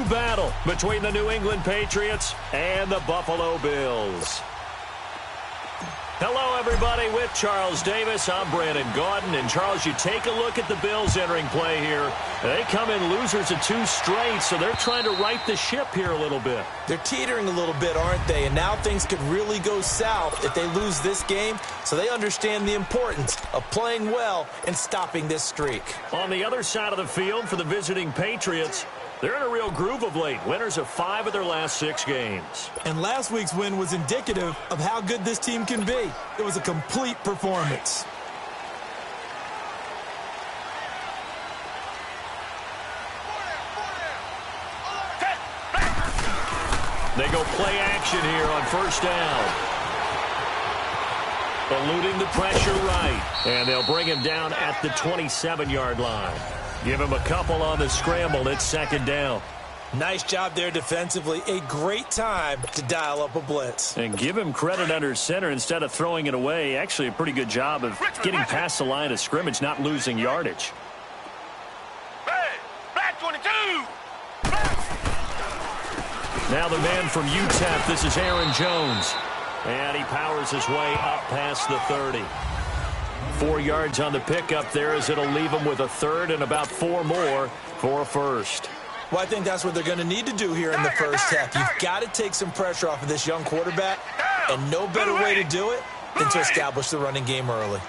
battle between the New England Patriots and the Buffalo Bills. Hello, everybody. With Charles Davis, I'm Brandon Gaudin. And, Charles, you take a look at the Bills entering play here. They come in losers of 2 straight, so they're trying to right the ship here a little bit. They're teetering a little bit, aren't they? And now things could really go south if they lose this game, so they understand the importance of playing well and stopping this streak. On the other side of the field for the visiting Patriots, they're in a real groove of late. Winners of 5 of their last 6 games. And last week's win was indicative of how good this team can be. It was a complete performance. They go play action here on first down. Eluding the pressure right. And they'll bring him down at the 27-yard line. Give him a couple on the scramble. It's second down. Nice job there defensively. A great time to dial up a blitz. And give him credit under center instead of throwing it away. Actually, a pretty good job of getting past the line of scrimmage, not losing yardage. Black 22. Now the man from UTEP, this is Aaron Jones. And he powers his way up past the 30. 4 yards on the pickup there as it'll leave him with a third and about 4 more for a first. Well, I think that's what they're going to need to do here in the first half. You've got to take some pressure off of this young quarterback, and no better way to do it than to establish the running game early.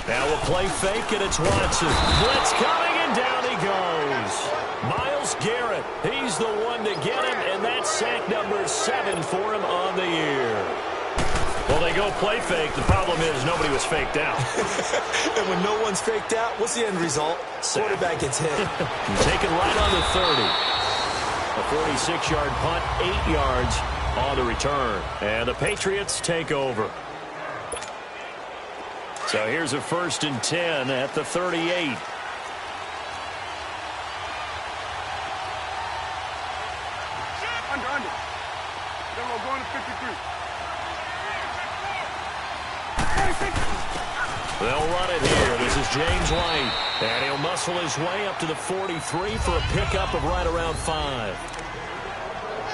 Now we'll play fake, and it's Watson. Blitz coming, and down he goes. Myles Garrett, he's the one to get him, and that's sack number 7 for him on the year. Well, they go play fake. The problem is nobody was faked out. And when no one's faked out, what's the end result? Quarterback gets hit. Taken right on the 30. A 46-yard punt, 8 yards on the return. And the Patriots take over. So here's a 1st and 10 at the 38. Under. Then we're going to 53. They'll run it here. This is James White. And he'll muscle his way up to the 43 for a pickup of right around 5.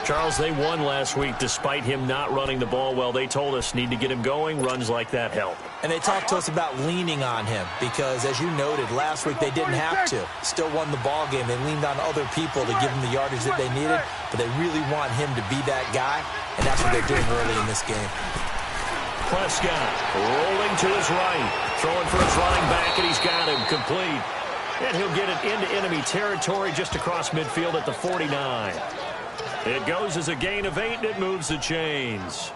Charles, they won last week despite him not running the ball well. They told us need to get him going. Runs like that help. And they talked to us about leaning on him because, as you noted, last week they didn't have to. Still won the ball game. They leaned on other people to give them the yardage that they needed, but they really want him to be that guy, and that's what they're doing early in this game. Prescott rolling to his right, throwing for his running back, and he's got him complete. And he'll get it into enemy territory just across midfield at the 49. It goes as a gain of 8, and it moves the chains.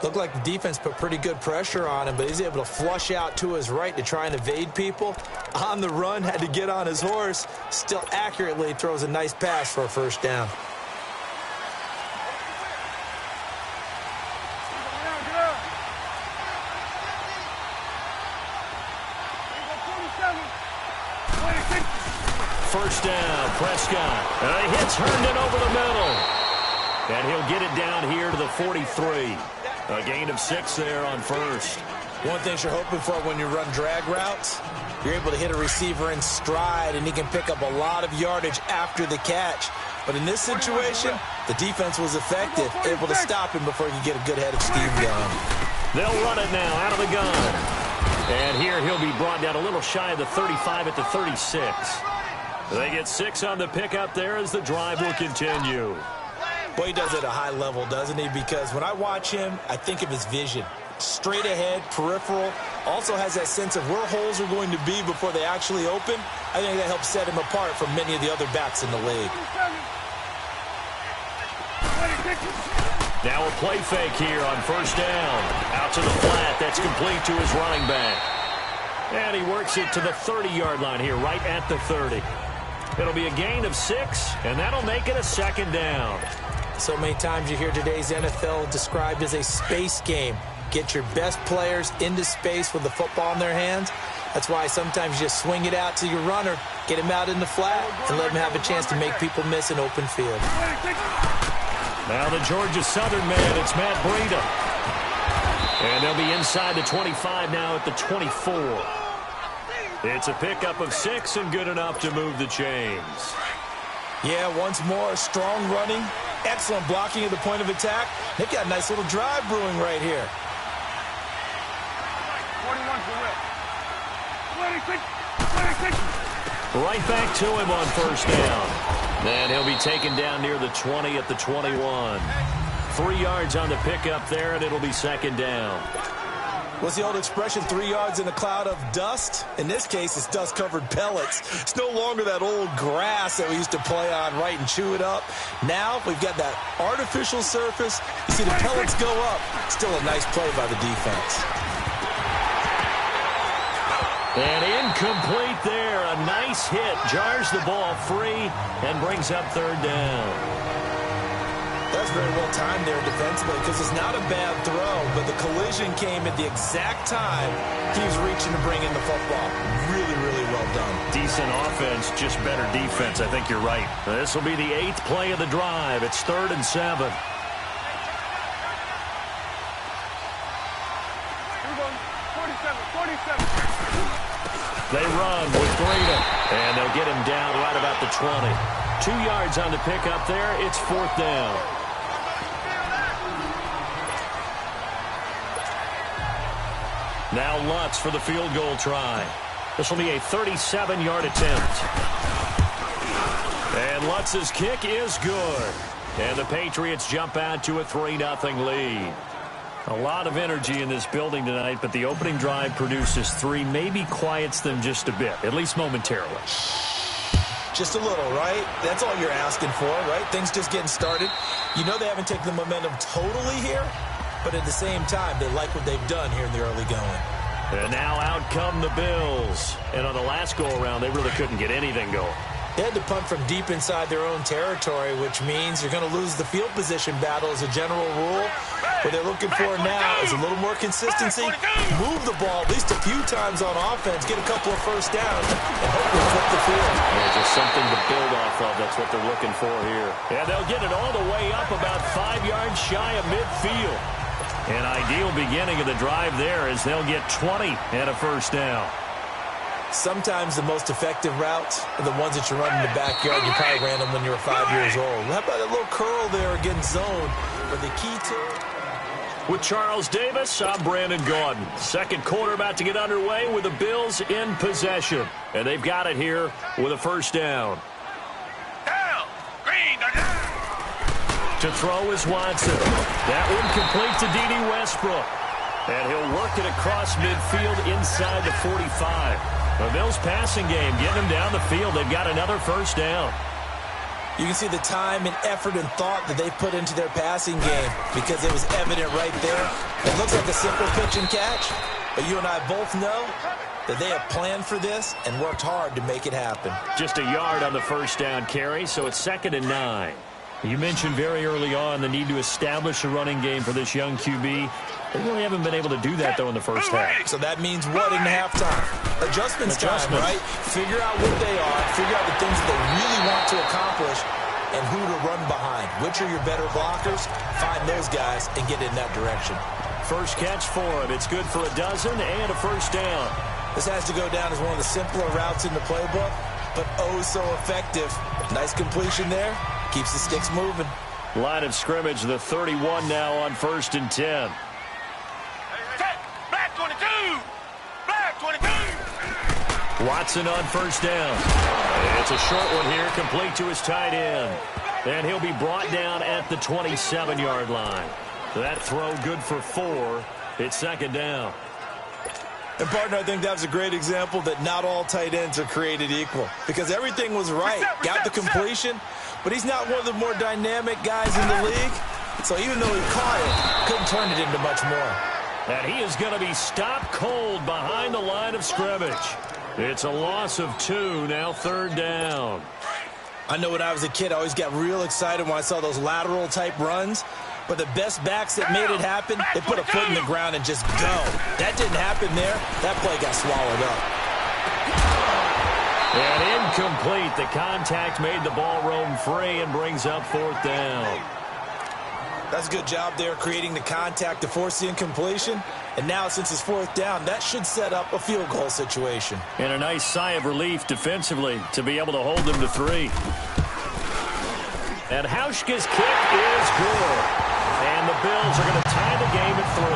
Looked like the defense put pretty good pressure on him, but he's able to flush out to his right to try and evade people. On the run, had to get on his horse. Still accurately throws a nice pass for a first down. First down, Prescott. He hits Herndon over the middle. And he'll get it down here to the 43. A gain of 6 there on first. One thing you're hoping for when you run drag routes, you're able to hit a receiver in stride, and he can pick up a lot of yardage after the catch. But in this situation, the defense was effective, able to stop him before he could get a good head of steam going. They'll run it now out of the gun. And here he'll be brought down a little shy of the 35 at the 36. They get 6 on the pickup there as the drive will continue. Boy, he does it at a high level, doesn't he? Because when I watch him, I think of his vision. Straight ahead, peripheral, also has that sense of where holes are going to be before they actually open. I think that helps set him apart from many of the other backs in the league. Now a play fake here on first down. Out to the flat, that's complete to his running back. And he works it to the 30-yard line here, right at the 30. It'll be a gain of 6, and that'll make it a second down. So many times you hear today's NFL described as a space game. Get your best players into space with the football in their hands. That's why sometimes you just swing it out to your runner, get him out in the flat, and let him have a chance to make people miss an open field. Now the Georgia Southern man, it's Matt Breida. And they'll be inside the 25 now at the 24. It's a pickup of 6 and good enough to move the chains. Yeah, once more, strong running, excellent blocking at the point of attack. They've got a nice little drive brewing right here. 41 for Will. 26. Right back to him on first down. And he'll be taken down near the 20 at the 21. 3 yards on the pickup there, and it'll be second down. What's the old expression, 3 yards in a cloud of dust? In this case, it's dust-covered pellets. It's no longer that old grass that we used to play on, right, and chew it up. Now we've got that artificial surface. You see the pellets go up. Still a nice play by the defense. And incomplete there. A nice hit. Jars the ball free and brings up third down. That's very well timed there defensively because it's not a bad throw, but the collision came at the exact time he was reaching to bring in the football. Really, really well done. Decent offense, just better defense. I think you're right. This will be the 8th play of the drive. It's 3rd and 7. They run with freedom, and they'll get him down right about the 20. 2 yards on the pickup there. It's 4th down. Now Lutz for the field goal try. This will be a 37-yard attempt. And Lutz's kick is good. And the Patriots jump out to a 3-0 lead. A lot of energy in this building tonight, but the opening drive produces 3, maybe quiets them just a bit, at least momentarily. Just a little, right? That's all you're asking for, right? Things just getting started. You know they haven't taken the momentum totally here, but at the same time, they like what they've done here in the early going. And now out come the Bills. And on the last go-around, they really couldn't get anything going. They had to punt from deep inside their own territory, which means you're going to lose the field position battle as a general rule. What they're looking for now is a little more consistency. Move the ball at least a few times on offense, get a couple of first downs, and hopefully flip the field. Yeah, just something to build off of. That's what they're looking for here. And they'll get it all the way up about 5 yards shy of midfield. An ideal beginning of the drive there as they'll get 20 and a first down. Sometimes the most effective routes are the ones that you run in the backyard. You probably ran them when you were 5 years old. How about that little curl there against zone? But the key to it. With Charles Davis, I'm Brandon Gaudin. Second quarter about to get underway with the Bills in possession. And they've got it here with a first down. To throw is Watson. That one complete to D.D. Westbrook. And he'll work it across midfield inside the 45. The Bills passing game, getting them down the field. They've got another first down. You can see the time and effort and thought that they put into their passing game because it was evident right there. It looks like a simple pitch and catch, but you and I both know that they have planned for this and worked hard to make it happen. Just a yard on the first down carry, so it's 2nd and 9. You mentioned very early on the need to establish a running game for this young QB. They really haven't been able to do that, though, in the first half. So that means what in halftime? Adjustments time, right? Figure out what they are, figure out the things that they really want to accomplish, and who to run behind. Which are your better blockers? Find those guys and get in that direction. First catch for him. It's good for a dozen and a first down. This has to go down as one of the simpler routes in the playbook, but oh so effective. Nice completion there. Keeps the sticks moving. Line of scrimmage, the 31 now on 1st and 10. Black 22! Black 22! Watson on first down. It's a short one here, complete to his tight end. And he'll be brought down at the 27-yard line. That throw good for 4. It's 2nd down. And, partner, I think that was a great example that not all tight ends are created equal. Because everything was right. Got the completion, but he's not one of the more dynamic guys in the league. So even though he caught it, couldn't turn it into much more. And he is going to be stopped cold behind the line of scrimmage. It's a loss of 2, now 3rd down. I know when I was a kid, I always got real excited when I saw those lateral-type runs. But the best backs that made it happen, they put a foot in the ground and just go. That didn't happen there. That play got swallowed up. And incomplete. The contact made the ball roam free and brings up 4th down. That's a good job there creating the contact to force the incompletion. And now since it's 4th down, that should set up a field goal situation. And a nice sigh of relief defensively to be able to hold them to 3. And Hauschka's kick is good. And the Bills are going to tie the game at 3.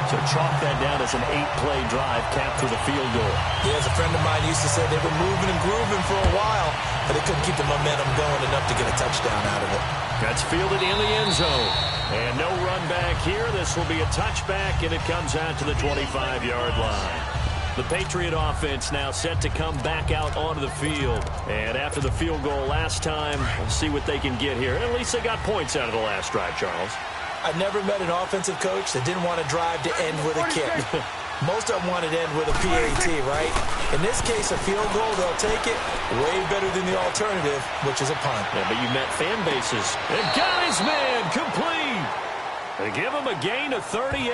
So chalk that down as an 8-play drive capped with a field goal. Yeah, as a friend of mine used to say, they were moving and grooving for a while, but they couldn't keep the momentum going enough to get a touchdown out of it. That's fielded in the end zone. And no run back here. This will be a touchback, and it comes out to the 25-yard line. The Patriot offense now set to come back out onto the field. And after the field goal last time, we'll see what they can get here. At least they got points out of the last drive, Charles. I've never met an offensive coach that didn't want to drive to end with a kick. Most of them wanted to end with a PAT, right? In this case, a field goal, they'll take it. Way better than the alternative, which is a punt. Yeah, but you met fan bases. And got his man complete. They give him a gain of 38.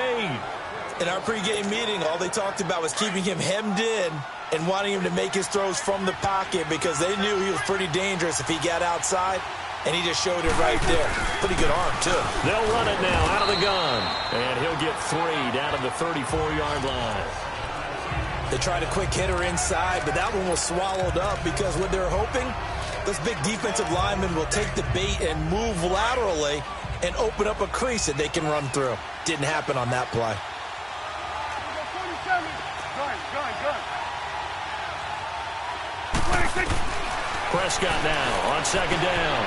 In our pregame meeting, all they talked about was keeping him hemmed in and wanting him to make his throws from the pocket because they knew he was pretty dangerous if he got outside. And he just showed it right there. Pretty good arm, too. They'll run it now out of the gun. And he'll get 3 down to the 34-yard line. They tried a quick hitter inside, but that one was swallowed up because what they're hoping, those big defensive linemen will take the bait and move laterally and open up a crease that they can run through. Didn't happen on that play. Prescott now on second down.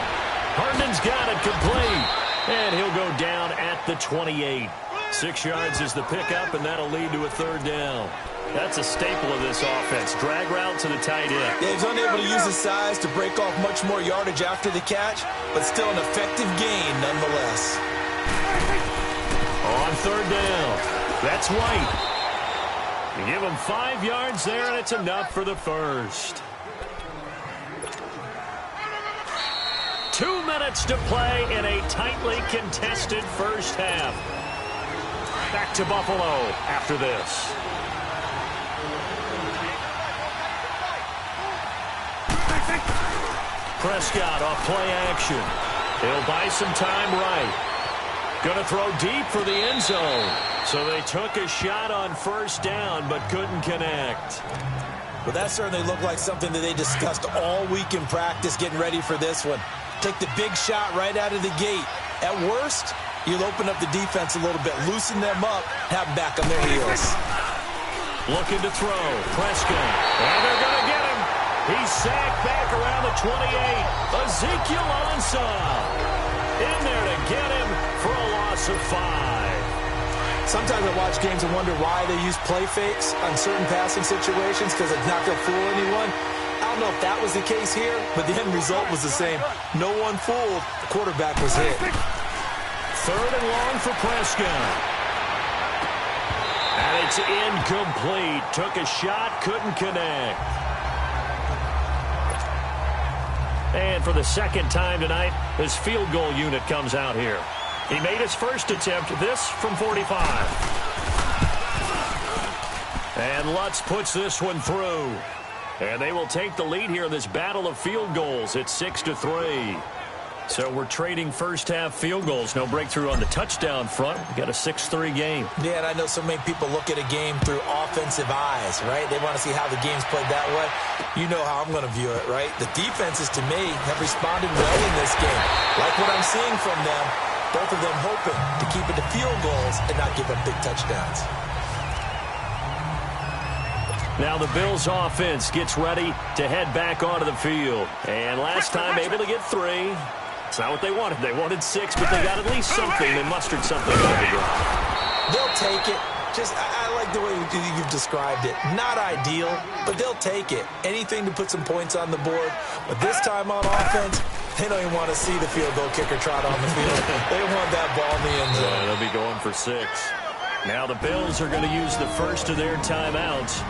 Herndon's got it complete. And he'll go down at the 28. 6 yards is the pickup, and that'll lead to a 3rd down. That's a staple of this offense. Drag route to the tight end. Yeah, he's unable to use his size to break off much more yardage after the catch, but still an effective gain nonetheless. On 3rd down, that's White. You give him 5 yards there, and it's enough for the first. 2 minutes to play in a tightly contested first half. Back to Buffalo after this. Prescott off play action. He'll buy some time right. Going to throw deep for the end zone. So they took a shot on 1st down but couldn't connect. Well, that certainly looked like something that they discussed all week in practice getting ready for this one. Take the big shot right out of the gate. At worst, you'll open up the defense a little bit, loosen them up, have them back on their heels. Looking to throw. Prescott. And they're going to get him. He's sacked back around the 28. Ezekiel Ansah in there to get him for a loss of 5. Sometimes I watch games and wonder why they use play fakes on certain passing situations because it's not going to fool anyone. I don't know if that was the case here, but the end result was the same. No one fooled. The quarterback was hit. 3rd and long for Prescott. And it's incomplete. Took a shot, couldn't connect. And for the 2nd time tonight, his field goal unit comes out here. He made his first attempt, this from 45. And Lutz puts this one through. And they will take the lead here in this battle of field goals. It's 6-3. So we're trading first half field goals. No breakthrough on the touchdown front. We got a 6-3 game. Yeah, and I know so many people look at a game through offensive eyes, right? They want to see how the game's played that way. You know how I'm going to view it, right? The defenses, to me, have responded well in this game. Like what I'm seeing from them, both of them hoping to keep it to field goals and not give up big touchdowns. Now the Bills offense gets ready to head back onto the field. And last time able to get 3. It's not what they wanted. They wanted 6, but they got at least something. They mustered something out of the drive. They'll take it. I like the way you've described it. Not ideal, but they'll take it. Anything to put some points on the board. But this time on offense, they don't even want to see the field goal kicker trot on the field. They want that ball in the end zone. Yeah, they'll be going for 6. Now the Bills are going to use the first of their timeouts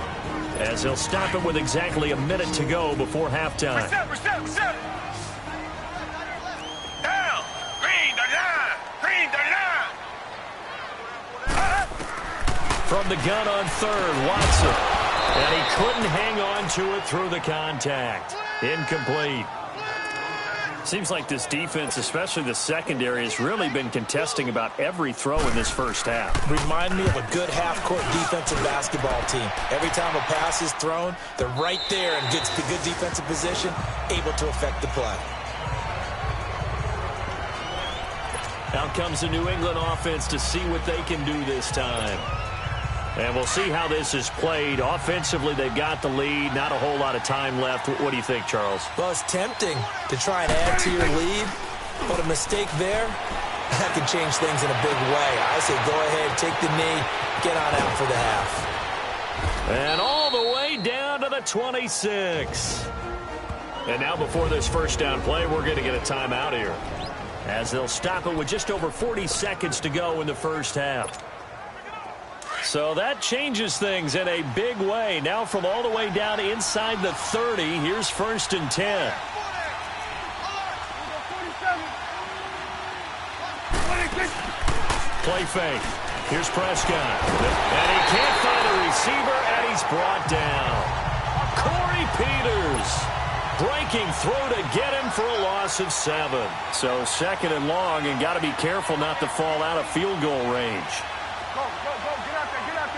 as they'll stop it with exactly a minute to go before halftime. Reset. Down. Green the line. From the gun on 3rd, Watson. And he couldn't hang on to it through the contact. Incomplete. Seems like this defense, especially the secondary, has really been contesting about every throw in this first half. Remind me of a good half-court defensive basketball team. Every time a pass is thrown, they're right there in good defensive position, able to affect the play. Out comes the New England offense to see what they can do this time. And we'll see how this is played. Offensively, they've got the lead. Not a whole lot of time left. What do you think, Charles? Well, it's tempting to try and add to your lead, but a mistake there, that can change things in a big way. I say go ahead, take the knee, get on out for the half. And all the way down to the 26. And now before this first down play, we're going to get a timeout here, as they'll stop it with just over 40 seconds to go in the first half. So that changes things in a big way. Now from all the way down inside the 30, here's 1st and 10. Play fake. Here's Prescott. And he can't find a receiver, and he's brought down. Corey Peters breaking through to get him for a loss of 7. So 2nd and long, and got to be careful not to fall out of field goal range. Go, get out there, get out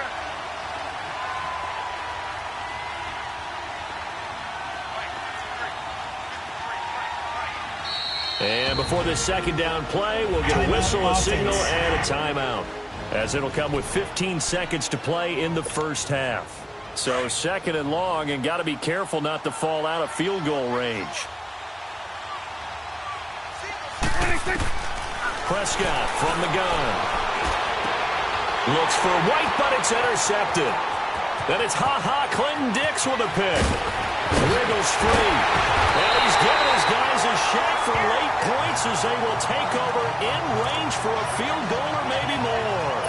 there. And before this 2nd down play, we'll get a whistle, a signal, and a timeout, as it'll come with 15 seconds to play in the first half. So 2nd and long, and got to be careful not to fall out of field goal range. Prescott from the gun. Looks for White, but it's intercepted. Then it's Clinton Dix with a pick. Wiggles free. And he's giving his guys a shot for late points as they will take over in range for a field goal or maybe more.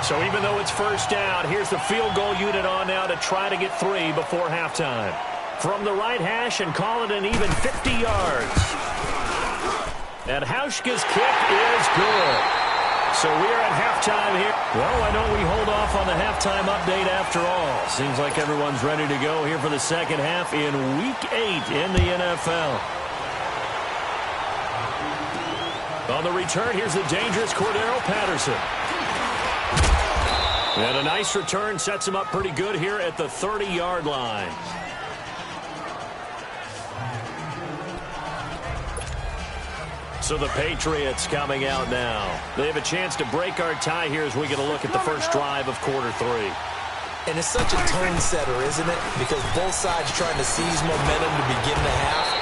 So even though it's first down, here's the field goal unit on now to try to get 3 before halftime. From the right hash, and call it an even 50 yards. And Hauschka's kick is good. So we are at halftime here. Well, why don't we hold off on the halftime update after all? Seems like everyone's ready to go here for the second half in Week 8 in the NFL. On the return, here's the dangerous Cordero Patterson. And a nice return sets him up pretty good here at the 30-yard line. So the Patriots coming out now. They have a chance to break our tie here as we get a look at the first drive of quarter 3. And it's such a tone setter, isn't it? Because both sides trying to seize momentum to begin the half.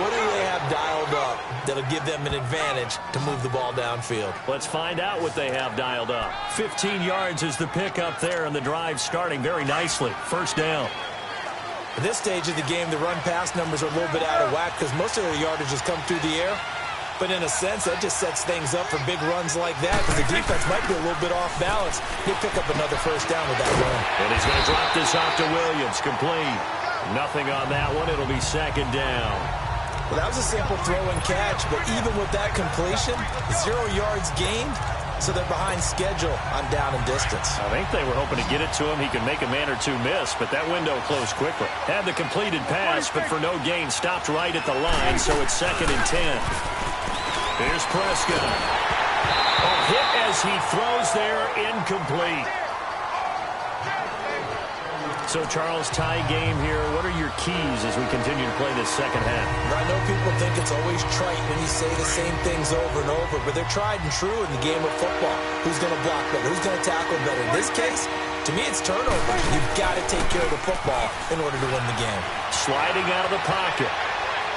What do they have dialed up that'll give them an advantage to move the ball downfield? Let's find out what they have dialed up. 15 yards is the pickup there, and the drive starting very nicely. First down. At this stage of the game, the run-pass numbers are a little bit out of whack because most of their yardage has come through the air. But in a sense, that just sets things up for big runs like that because the defense might be a little bit off balance. He'll pick up another first down with that run. And he's going to drop this off to Williams. Complete. Nothing on that one. It'll be 2nd down. Well, that was a simple throw and catch, but even with that completion, 0 yards gained, so they're behind schedule on down and distance. I think they were hoping to get it to him. He could make a man or two miss, but that window closed quickly. Had the completed pass, but for no gain, stopped right at the line, so it's 2nd and 10. Here's Prescott. A hit as he throws there, incomplete. So, Charles, tie game here. What are your keys as we continue to play this second half? I know people think it's always trite when you say the same things over and over, but they're tried and true in the game of football. Who's going to block better? Who's going to tackle better? In this case, to me, it's turnovers. You've got to take care of the football in order to win the game. Sliding out of the pocket.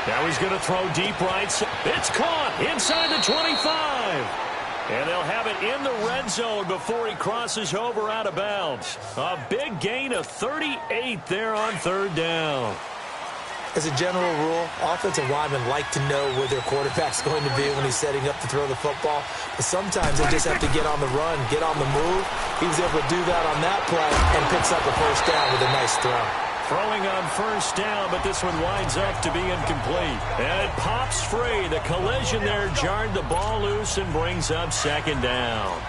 Now he's going to throw deep right. It's caught inside the 25. And they'll have it in the red zone before he crosses over out of bounds. A big gain of 38 there on 3rd down. As a general rule, offensive linemen like to know where their quarterback's going to be when he's setting up to throw the football. But sometimes they just have to get on the run, get on the move. He was able to do that on that play and picks up a first down with a nice throw. Throwing on first down, but this one winds up to be incomplete. And it pops free. The collision there jarred the ball loose and brings up 2nd down.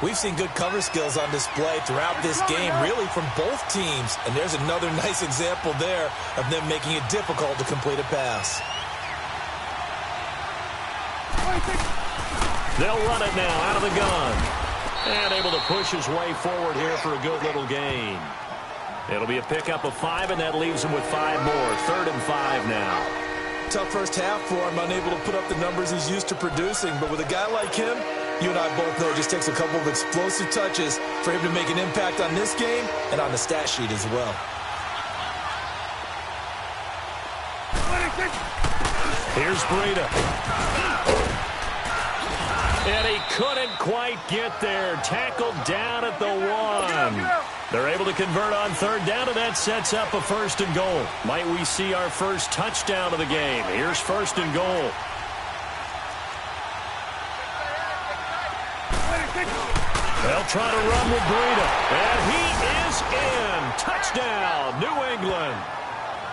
We've seen good cover skills on display throughout this game, really from both teams. And there's another nice example there of them making it difficult to complete a pass. They'll run it now out of the gun. And able to push his way forward here for a good little gain. It'll be a pickup of 5, and that leaves him with 5 more. 3rd and 5 now. Tough first half for him, unable to put up the numbers he's used to producing. But with a guy like him, you and I both know it just takes a couple of explosive touches for him to make an impact on this game and on the stat sheet as well. Here's Breida. And he couldn't quite get there. Tackled down at the 1. They're able to convert on third down, and that sets up a 1st and goal. Might we see our first touchdown of the game? Here's 1st and goal. They'll try to run with Breida. And he is in. Touchdown, New England.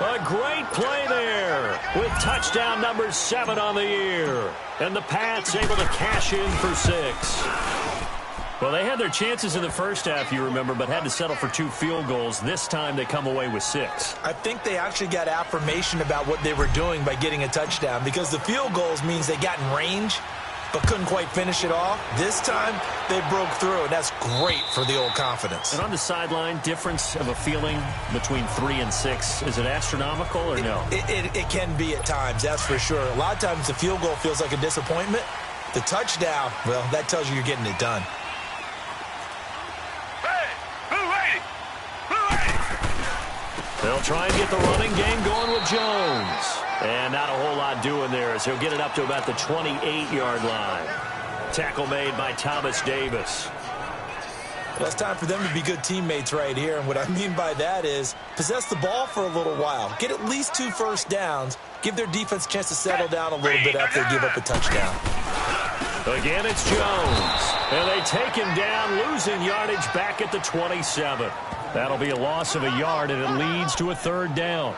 A great play there with touchdown number 7 on the year. And the Pats able to cash in for 6. Well, they had their chances in the first half, you remember, but had to settle for 2 field goals. This time they come away with 6. I think they actually got affirmation about what they were doing by getting a touchdown, because the field goals means they got in range but couldn't quite finish it off. This time they broke through, and that's great for the old confidence. And on the sideline, difference of a feeling between 3 and 6, is it astronomical or no? It can be at times, that's for sure. A lot of times the field goal feels like a disappointment. The touchdown, well, that tells you you're getting it done. They'll try and get the running game going with Jones. And not a whole lot doing there as he'll get it up to about the 28-yard line. Tackle made by Thomas Davis. Well, it's time for them to be good teammates right here. And what I mean by that is possess the ball for a little while. Get at least 2 first downs. Give their defense a chance to settle down a little bit after they give up a touchdown. Again, it's Jones. And they take him down, losing yardage back at the 27. That'll be a loss of a yard, and it leads to a 3rd down.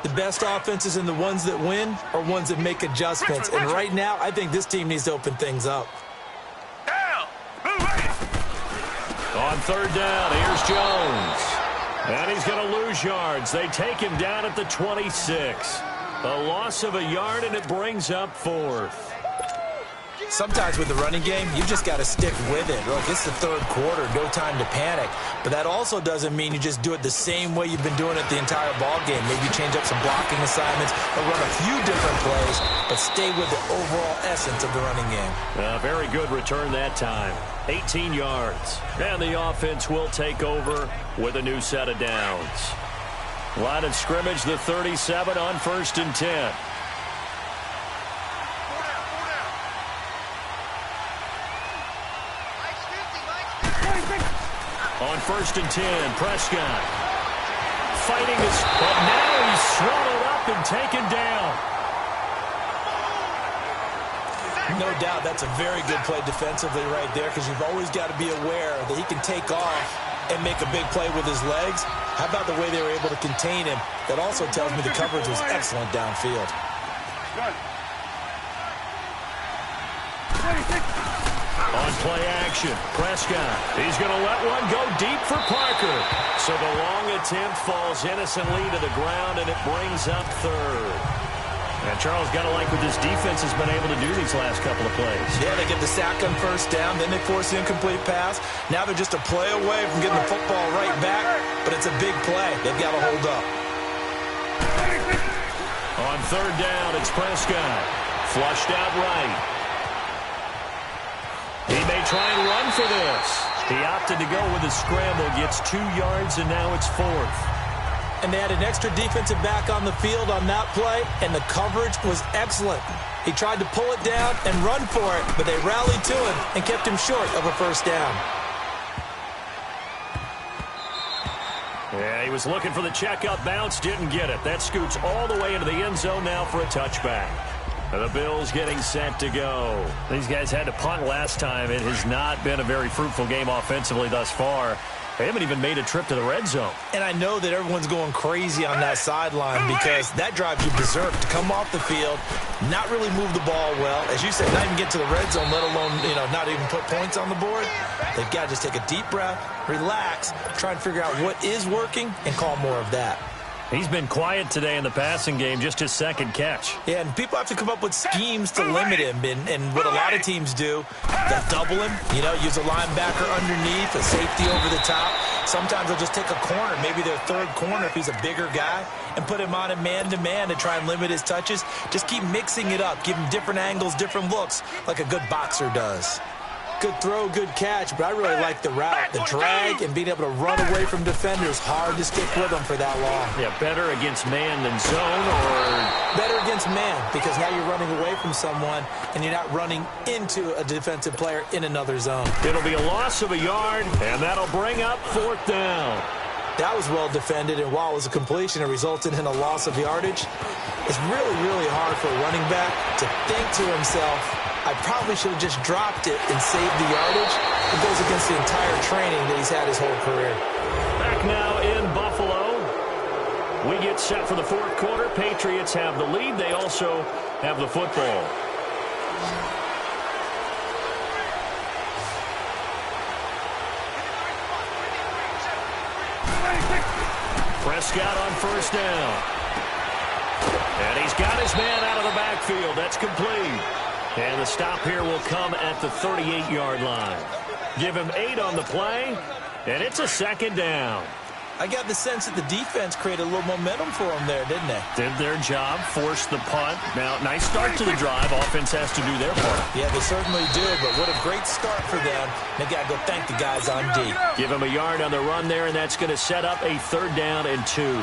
The best offenses and the ones that win are ones that make adjustments. And right now, I think this team needs to open things up. On 3rd down, here's Jones. And he's going to lose yards. They take him down at the 26. A loss of a yard, and it brings up 4th. Sometimes with the running game, you just got to stick with it. Look, it's the 3rd quarter, no time to panic. But that also doesn't mean you just do it the same way you've been doing it the entire ball game. Maybe change up some blocking assignments or run a few different plays, but stay with the overall essence of the running game. Very good return that time. 18 yards. And the offense will take over with a new set of downs. Line of scrimmage, the 37 on 1st and 10. On 1st and 10, Prescott fighting his, but now he's swallowed up and taken down. No doubt that's a very good play defensively right there, because you've always got to be aware that he can take off and make a big play with his legs. How about the way they were able to contain him? That also tells me the coverage was excellent downfield. On play action, Prescott. He's going to let one go deep for Parker. So the long attempt falls innocently to the ground, and it brings up 3rd. And Charles, got to like what this defense has been able to do these last couple of plays. Yeah, they get the sack on 1st down, then they force the incomplete pass. Now they're just a play away from getting the football right back, but it's a big play. They've got to hold up. On 3rd down, it's Prescott. Flushed out right. He may try and run for this. He opted to go with a scramble, gets 2 yards, and now it's 4th. And they had an extra defensive back on the field on that play, and the coverage was excellent. He tried to pull it down and run for it, but they rallied to him and kept him short of a 1st down. Yeah, he was looking for the checkup bounce, didn't get it. That scoots all the way into the end zone now for a touchback. The Bills getting set to go. These guys had to punt last time. It has not been a very fruitful game offensively thus far. They haven't even made a trip to the red zone. And I know that everyone's going crazy on that sideline because that drives you berserk to come off the field, not really move the ball well. As you said, not even get to the red zone, let alone, not even put points on the board. They've got to just take a deep breath, relax, try and figure out what is working and call more of that. He's been quiet today in the passing game, just his second catch. Yeah, and people have to come up with schemes to limit him. And what a lot of teams do, they'll double him, use a linebacker underneath, a safety over the top. Sometimes they'll just take a corner, maybe their third corner if he's a bigger guy, and put him on a man-to-man to try and limit his touches. Just keep mixing it up, give him different angles, different looks, like a good boxer does. Good throw, good catch, but I really like the route. The drag and being able to run away from defenders, hard to stick with them for that long. Yeah, better against man than zone, or better against man, because now you're running away from someone and you're not running into a defensive player in another zone. It'll be a loss of a yard, and that'll bring up 4th down. That was well defended, and while it was a completion, it resulted in a loss of yardage. It's really, really hard for a running back to think to himself, I probably should have just dropped it and saved the yardage. It goes against the entire training that he's had his whole career. Back now in Buffalo. We get set for the 4th quarter. Patriots have the lead. They also have the football. Prescott on 1st down. And he's got his man out of the backfield. That's complete. And the stop here will come at the 38-yard line. Give him 8 on the play, and it's a 2nd down. I got the sense that the defense created a little momentum for them there, didn't they? Did their job, forced the punt. Now, nice start to the drive. Offense has to do their part. Yeah, they certainly do, but what a great start for them. They got to go thank the guys on D. Give him a yard on the run there, and that's going to set up a 3rd down and 2.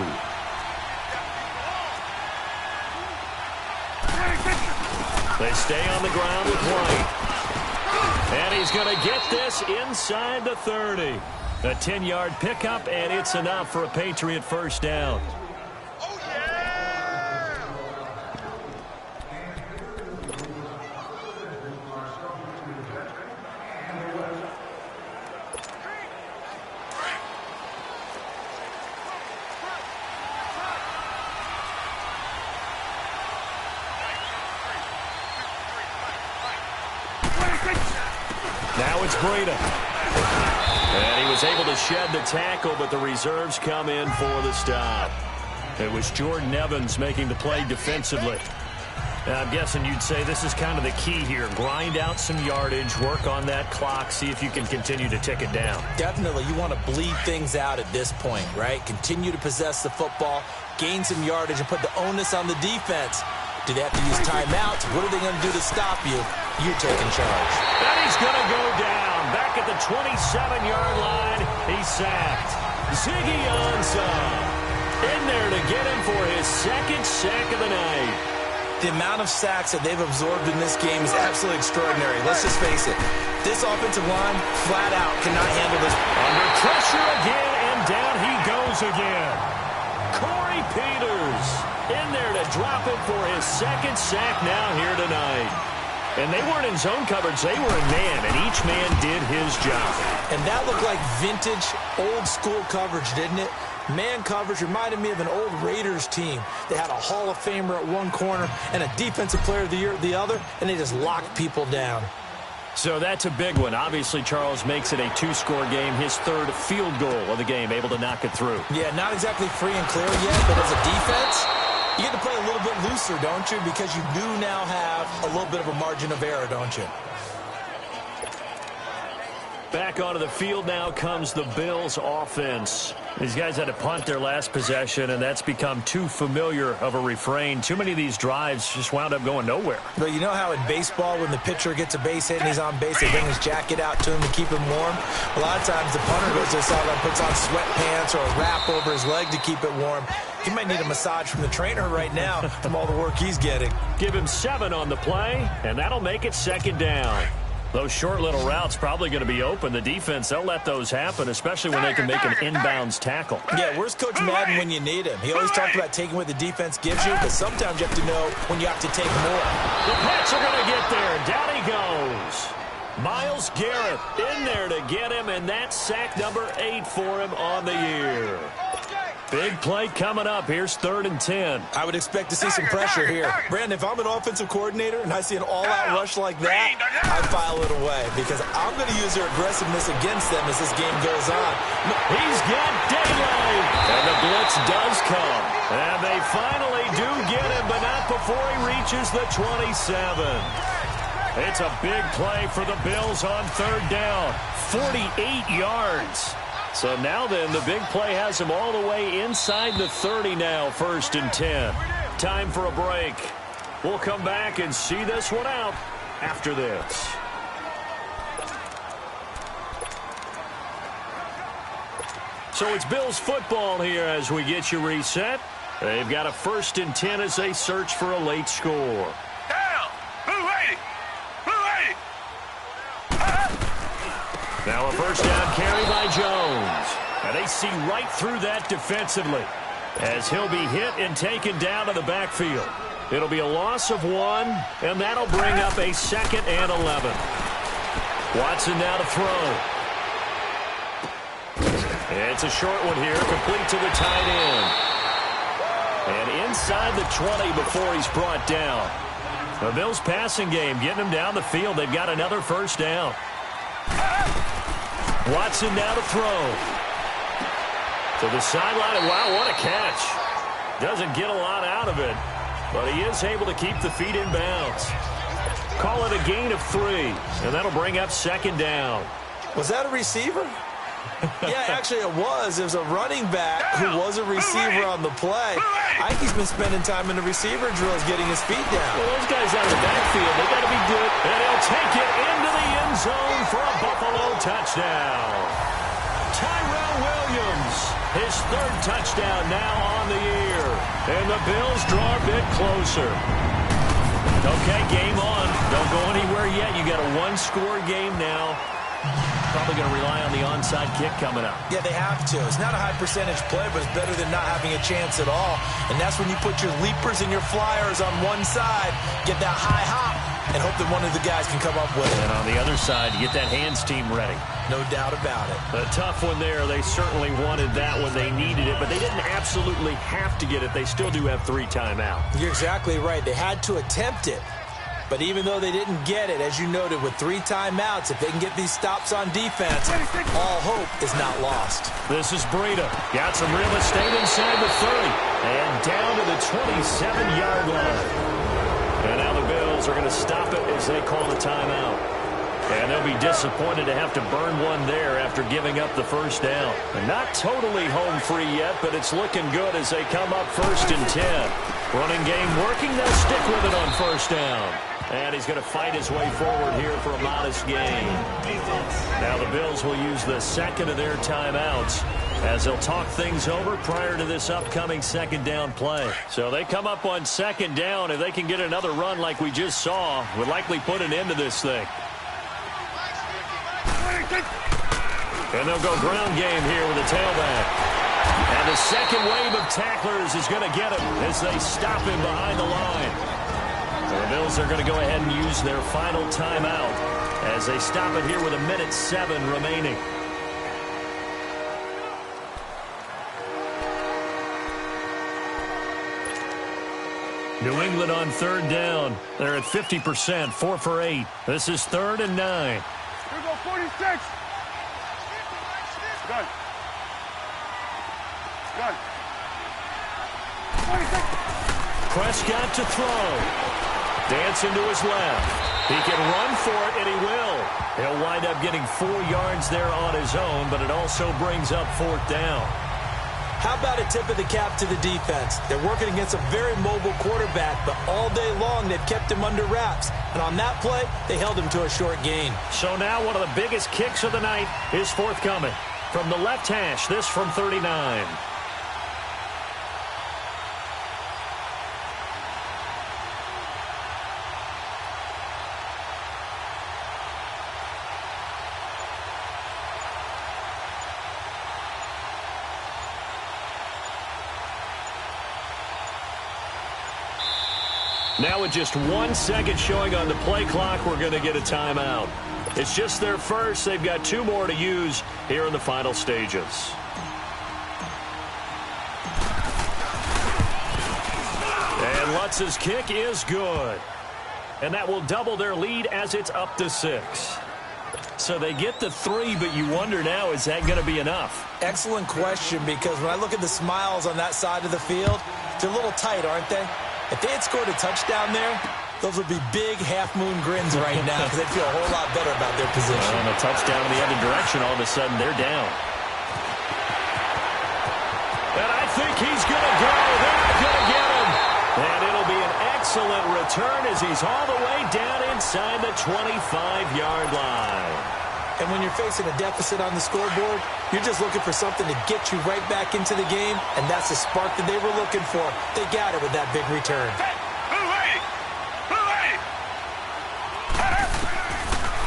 They stay on the ground with White. And he's going to get this inside the 30. A 10-yard pickup, and it's enough for a Patriot 1st down. Now it's Breida. And he was able to shed the tackle, but the reserves come in for the stop. It was Jordan Evans making the play defensively. Now, I'm guessing you'd say this is kind of the key here. Grind out some yardage, work on that clock, see if you can continue to tick it down. Definitely. You want to bleed things out at this point, right? Continue to possess the football, gain some yardage, and put the onus on the defense. Do they have to use timeouts? What are they going to do to stop you? You're taking charge. And he's going to go down. Back at the 27-yard line, he's sacked. Ziggy Ansah in there to get him for his 2nd sack of the night. The amount of sacks that they've absorbed in this game is absolutely extraordinary. Let's just face it. This offensive line, flat out, cannot handle this. Under pressure again, and down he goes again. Corey Peters in there to drop it for his 2nd sack now here tonight. And they weren't in zone coverage. They were in man, and each man did his job. And that looked like vintage, old-school coverage, didn't it? Man coverage reminded me of an old Raiders team. They had a Hall of Famer at one corner and a Defensive Player of the Year at the other, and they just locked people down. So that's a big one. Obviously, Charles makes it a 2-score game. His 3rd field goal of the game, able to knock it through. Yeah, not exactly free and clear yet, but as a defense, you get to play a little bit looser, don't you? Because you do now have a little bit of a margin of error, don't you? Back onto the field now comes the Bills offense. These guys had to punt their last possession, and that's become too familiar of a refrain. Too many of these drives just wound up going nowhere. But you know how in baseball, when the pitcher gets a base hit and he's on base, they bring his jacket out to him to keep him warm? A lot of times the punter goes to the sideline, puts on sweatpants or a wrap over his leg to keep it warm. He might need a massage from the trainer right now from all the work he's getting. Give him 7 on the play, and that'll make it 2nd down. Those short little routes probably going to be open. The defense, they'll let those happen, especially when they can make an inbounds tackle. Yeah, where's Coach Madden when you need him? He always talked about taking what the defense gives you, but sometimes you have to know when you have to take more. The Pats are going to get there. Down he goes. Myles Garrett in there to get him, and that's sack number 8 for him on the year. Big play coming up. Here's 3rd and 10. I would expect to see some pressure here. Brandon, if I'm an offensive coordinator and I see an all-out rush like that, I file it away because I'm going to use their aggressiveness against them as this game goes on. He's got daylight. And the blitz does come. And they finally do get him, but not before he reaches the 27. It's a big play for the Bills on 3rd down. 48 yards. So now then, the big play has him all the way inside the 30 now, 1st and 10. Time for a break. We'll come back and see this one out after this. So it's Bills football here as we get you reset. They've got a 1st and 10 as they search for a late score. Now a 1st down carry by Jones. And they see right through that defensively as he'll be hit and taken down to the backfield. It'll be a loss of 1, and that'll bring up a 2nd and 11. Watson now to throw. It's a short one here, complete to the tight end. And inside the 20 before he's brought down. The Bills passing game getting him down the field. They've got another 1st down. Watson now to throw. To the sideline. Wow, what a catch. Doesn't get a lot out of it, but he is able to keep the feet in bounds. Call it a gain of 3, and that'll bring up 2nd down. Was that a receiver? Yeah, actually it was. It was a running back who was a receiver on the play. I think he's been spending time in the receiver drills getting his feet down. Well, those guys out of the backfield, they got to be good. And he'll take it into the end zone for a Buffalo touchdown. Tyrell Williams, his 3rd touchdown now on the year. And the Bills draw a bit closer. Okay, game on. Don't go anywhere yet. You got a 1-score game now. Probably going to rely on the onside kick coming up. Yeah, they have to. It's not a high percentage play, but it's better than not having a chance at all. And that's when you put your leapers and your flyers on one side, get that high hop, and hope that one of the guys can come up with it. And on the other side, you get that hands team ready. No doubt about it. A tough one there. They certainly wanted that when they needed it, but they didn't absolutely have to get it. They still do have 3 timeouts. You're exactly right. They had to attempt it. But even though they didn't get it, as you noted, with 3 timeouts, if they can get these stops on defense, all hope is not lost. This is Breida. Got some real estate inside the 30. And down to the 27-yard line. And now the Bills are going to stop it as they call the timeout. And they'll be disappointed to have to burn one there after giving up the 1st down. And not totally home free yet, but it's looking good as they come up 1st and 10. Running game working. They'll stick with it on 1st down. And he's going to fight his way forward here for a modest gain. Now the Bills will use the 2nd of their timeouts as they'll talk things over prior to this upcoming 2nd down play. So they come up on 2nd down. If they can get another run like we just saw, would likely put an end to this thing. And they'll go ground game here with a tailback. And the 2nd wave of tacklers is going to get him as they stop him behind the line. The Bills are going to go ahead and use their final timeout as they stop it here with 1:07 remaining. New England on 3rd down. They're at 50%, 4 for 8. This is 3rd and 9. Here we go, 46. Good. Good. 46. Prescott to throw. Dancing to his left. He can run for it, and he will. He'll wind up getting 4 yards there on his own, but it also brings up 4th down. How about a tip of the cap to the defense? They're working against a very mobile quarterback, but all day long they've kept him under wraps. And on that play, they held him to a short gain. So now one of the biggest kicks of the night is forthcoming. From the left hash, this from 39. Now with just 1 second showing on the play clock, we're going to get a timeout. It's just their first. They've got 2 more to use here in the final stages. And Lutz's kick is good. And that will double their lead as it's up to 6. So they get the 3, but you wonder now, is that going to be enough? Excellent question, because when I look at the smiles on that side of the field, they're a little tight, aren't they? If they had scored a touchdown there, those would be big half-moon grins right now because they'd feel a whole lot better about their position. And a touchdown in the other direction, all of a sudden they're down. And I think he's going to go. They're not going to get him. And it'll be an excellent return as he's all the way down inside the 25-yard line. And when you're facing a deficit on the scoreboard, you're just looking for something to get you right back into the game, and that's the spark that they were looking for. They got it with that big return.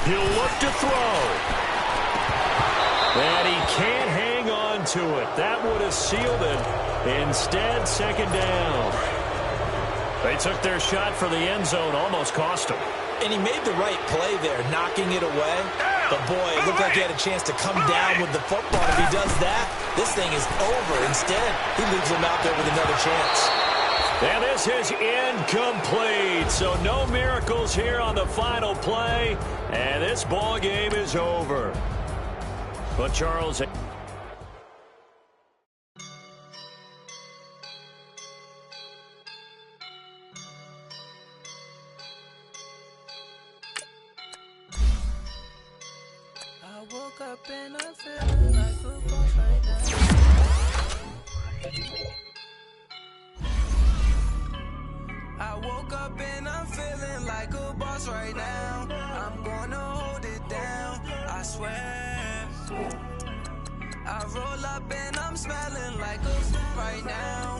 He'll look to throw. And he can't hang on to it. That would have sealed it. Instead, second down. They took their shot for the end zone, almost cost him. And he made the right play there, knocking it away. But, boy, it looked like he had a chance to come down with the football. If he does that, this thing is over. Instead, he leaves him out there with another chance. And this is incomplete. So no miracles here on the final play. And this ball game is over. But Charles... I woke up and I'm feeling like a boss right now. I woke up and I'm feeling like a boss right now. I'm gonna hold it down, I swear. I roll up and I'm smelling like a right now.